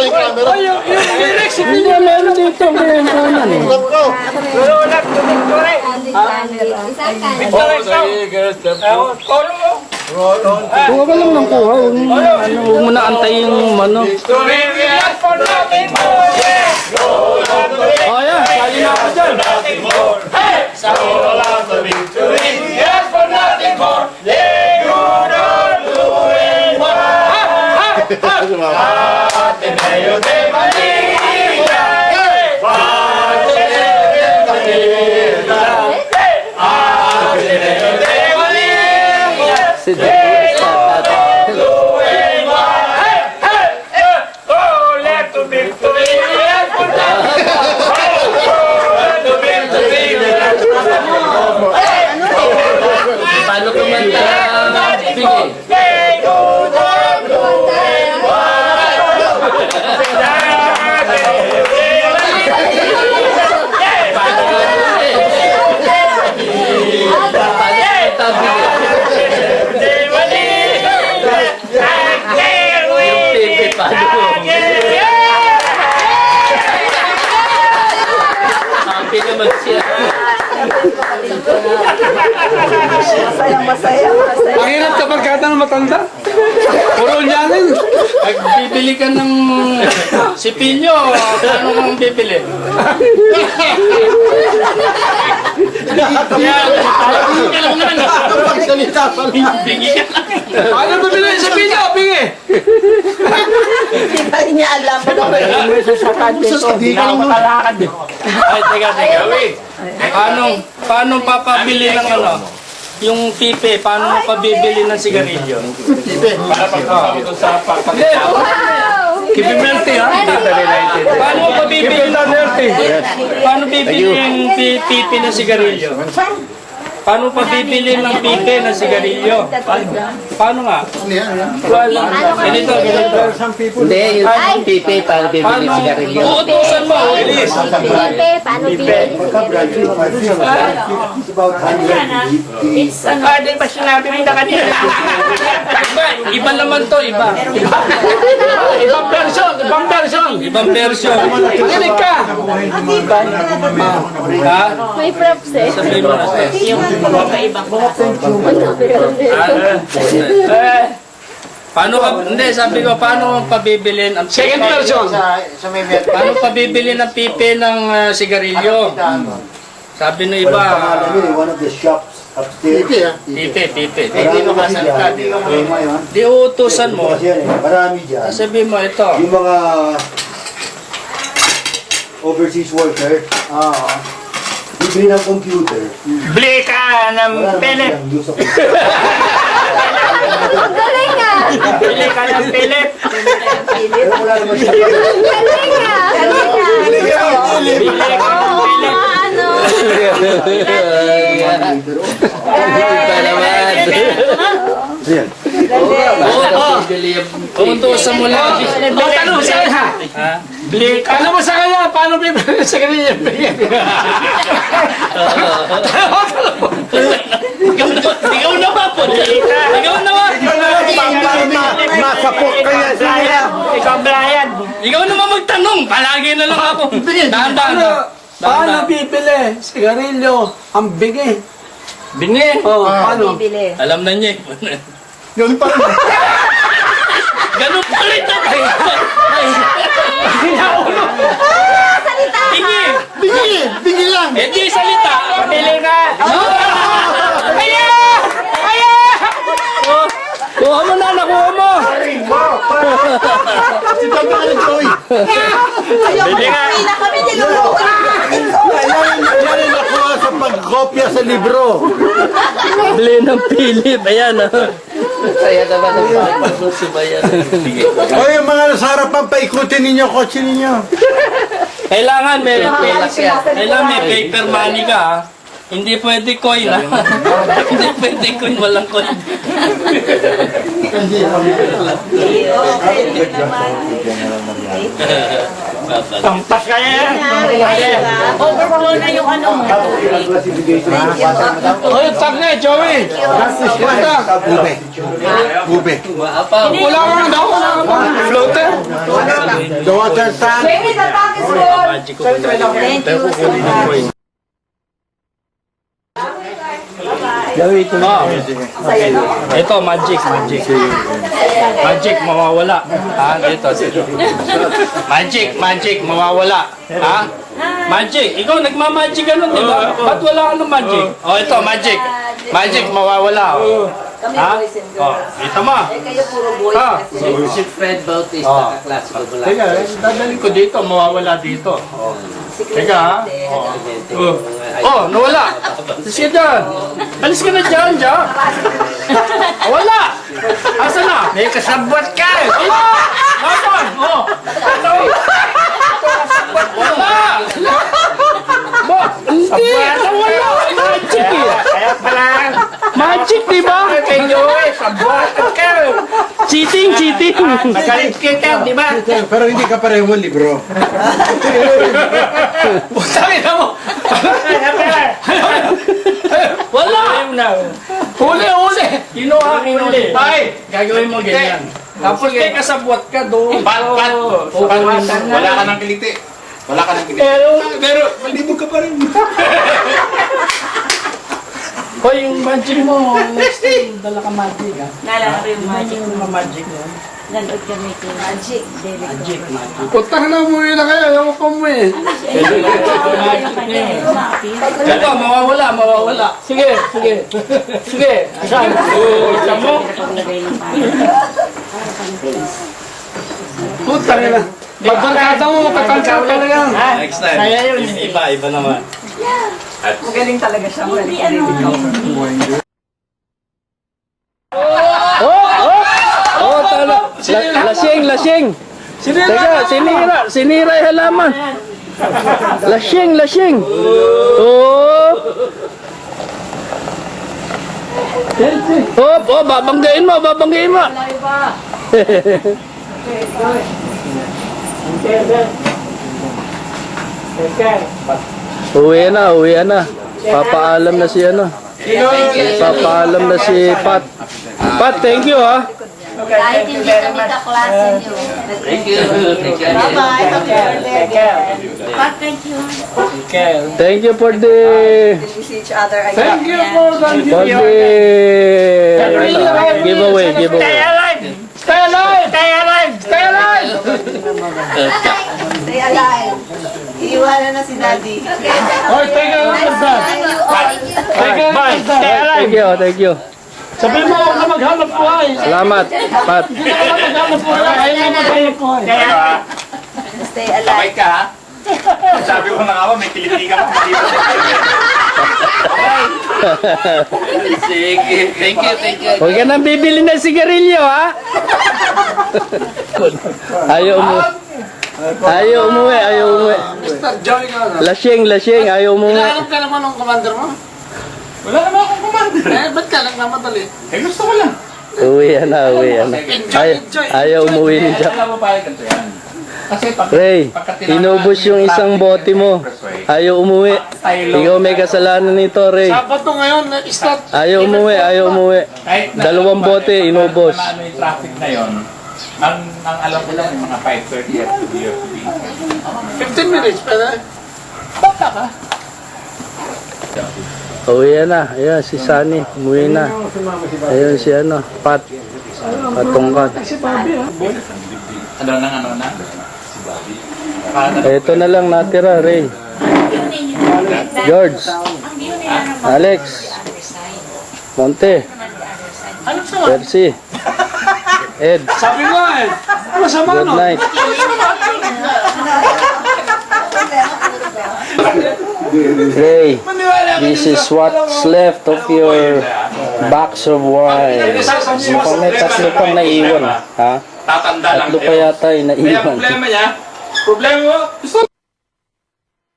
yung camera. Ay, yung Felix, Hindi, meron dito. Meron eh. Alam ko. Lulunag, Victory. Victory, ikaw. Kolo mo. Kuha ka lang ng kuha. Huwag mo na antayin yung ano. Yes, for nothing more. Yes, Oh, yan. Sali na ako dyan. Yes, for nothing more. Yeah, you don't do it. Ateneo de Manila. Ateneo de Manila. Si Oh, let to victory. Paano kumanta? Sige. Happy naman siya. Masaya. Ang hirap kapag kata ng matanda. Puro nyanin. Pag bibili ka ng sipilyo, paano kang bibili? Pagsalita pa lang. Bingi ka lang. Paano bibili sa pinyo? Bingi. Hindi pa rin niya alam. Hindi ka lang nun. Ay, teka. Paano papabili ng ano? Yung pipe, paano mo pabibili ng sigarilyo? Para pagkakami doon sa pagkakita. Kibimelte ha? Paano mo pabibili Paano bibili yung pipe ng sigarilyo? Paano pabibili ng pipe ng sigarilyo? Paano nga? Wala. Ganito. Hindi, yung pipe para bibili Paano? sigarilyo. Uutusan mo. Paano bibili? Di ba sinabi mo na kanina? Iba naman to, iba. Ibang version. Ibang version. Makinig ka. Ha? May props eh. Sabihin mo na to. Paano ka, hindi, sabi ko, paano pabibilin ang Second version. Paano pabibili ng pipe ng sigarilyo? Sabi ng iba, One of the shops upstairs. pipe. Hindi makasalita. Di uutusan mo. Kasi yan eh, marami dyan. Sabi mo, ito. Yung mga overseas worker, bibili ng computer. Bili ka ng Wala naman Philip. silang use of it. Ang galing ah! Bili ka ng Philip. Pero wala naman silang Galing ah! Galing ah! Bili ka ng Philip. Ano? Iba naman. Ayan. Uutusan mo lang. Tanong sa kanya. Ha? Bili ka. Ano mo sa kanya? Paano bibili sa kanya? Ikaw na ba po? Ikaw na ba? Masapok kaya siya. Ikaw, Brian. Ikaw naman magtanong. Palagi na lang ako. Dahan-dahan. Paano bibili? Sigarilyo. Ang bigi. Bingi. Oh, paano? Bibili. Alam na niya. Ganun pa rin. Ganun pa rin ito. Bingi. Bigil lang. Eh di salita. Bili ka. Kuha mo na, nakuha mo. Si Tanda ka na, Joey. Bili ka. Pila kami niluluto. Yan ang nakuha sa pagkopya sa libro. Bili ng Philip. Ayan. Saya naman ang pagpapos si Bayan. O yung mga nasa harapan, paikutin ninyo kotse ninyo. Kailangan may paper money ka ha. Hindi pwede coin ha. Hindi pwede coin, walang coin. Tampas ka yan. Overflow na yung ano mo. Oy, tag na, Joey. Ube. Wala ka daw. Floater. The water tank. Magic ko pala. Pero kukunin ng coin. Gawin ko Oh. Ito, magic. Magic, mawawala. Ha, dito. Magic, mawawala. Ha? Magic, ikaw nagmamagic ka nun, di ba? Ba't wala ka ng magic? Oh, ito, magic. Magic, mawawala. Oh. Ha? Oh, ito mo. Kayo puro boy. Ha? Si Fred Bautista, kaklase ko pala. Teka, dadalhin ko dito, mawawala dito. Oh. Teka, ha? Oh, nawala. Alis ka dyan. Alis ka na dyan, dyan. Wala. Asa na? May kasabot ka. Wala. Nasaan? Oh. Ito. Wala. Hindi. Wala. Magic eh. Kaya pala. Magic, di ba? Kayo eh. Sabot ka. Cheating. Magalit ka, di ba? Pero hindi ka pareho mo libro. Putangin na mo! Wala! Huli! Kinuha. Tay! Gagawin mo ganyan. Tapos kay kasabwat ka doon. Pat! Wala ka ng kiliti. Pero, malibog ka pa rin. Hoy, yung magic mo, next time, dala ka magic, ha? Naalala ko yung magic. Yung magic mo. Nanood kami kay Magic. Magic. Putang na, umuwi na kayo. Ayaw ko mo eh. Ito, mawawala. Sige. Asan? Isa mo? Putang na. Pagbarkada mo, matatangka ka na yan. Next time. Kaya yun. Iba naman. Magaling talaga siya. Magaling Oh, tala. Lasing. Teka, sinira yung halaman. Lasing. Oh. Oh, babanggain mo. Uwi na. Papaalam na si ano. Papaalam na si Pat. Pat, thank you ha. Kahit hindi kami kaklase niyo. Thank you. Bye-bye. Happy birthday. Pat, thank you. Thank you for the We see each other again. Thank you for the giveaway. Stay alive! Stay alive. Iiwanan na si Daddy. Hoy, teka lang, Dad. Bye. Stay alive. Thank you. Sabi mo, huwag ka maghanap buhay. Salamat, Pat. Hindi ka lang maghanap buhay. Ayaw na maghanap buhay. Stay alive. ka, ha? Sabi ko na nga ba, may kiliti ka pa. Sige. Thank you. Huwag ka nang bibili ng sigarilyo, ha? Ayaw umuwi. Lasing, ayaw umuwi. ka naman ng commander mo? Wala naman akong commander. Ba't ka nagmamadali? Gusto ko lang. Uwi na. Ayaw umuwi ni Jack. Alam mo pa ganito yan. Kasi Ray, inubos yung isang bote mo. Ayaw umuwi. Ikaw may kasalanan nito, Ray. Sabato ngayon, start. Ayaw umuwi. kahit na 2 bote, inubos. Ano yung traffic na yun, ang alam ko lang yung mga 5:30 at 15 minutes, pero Uwi na. Ayan, si Sunny. Umuwi na. Ayun si Pat. Patungkat. ano na? Ito na lang natira, Ray. George. Alex. Monte. Percy. Ed. sabi mo eh, masama Good no? night. Ray, this is what's left of your box of wine. Mukhang may 3 pang naiwan. Ha? Tatanda lang 3 pa yata yung Kaya naiwan. problema mo, gusto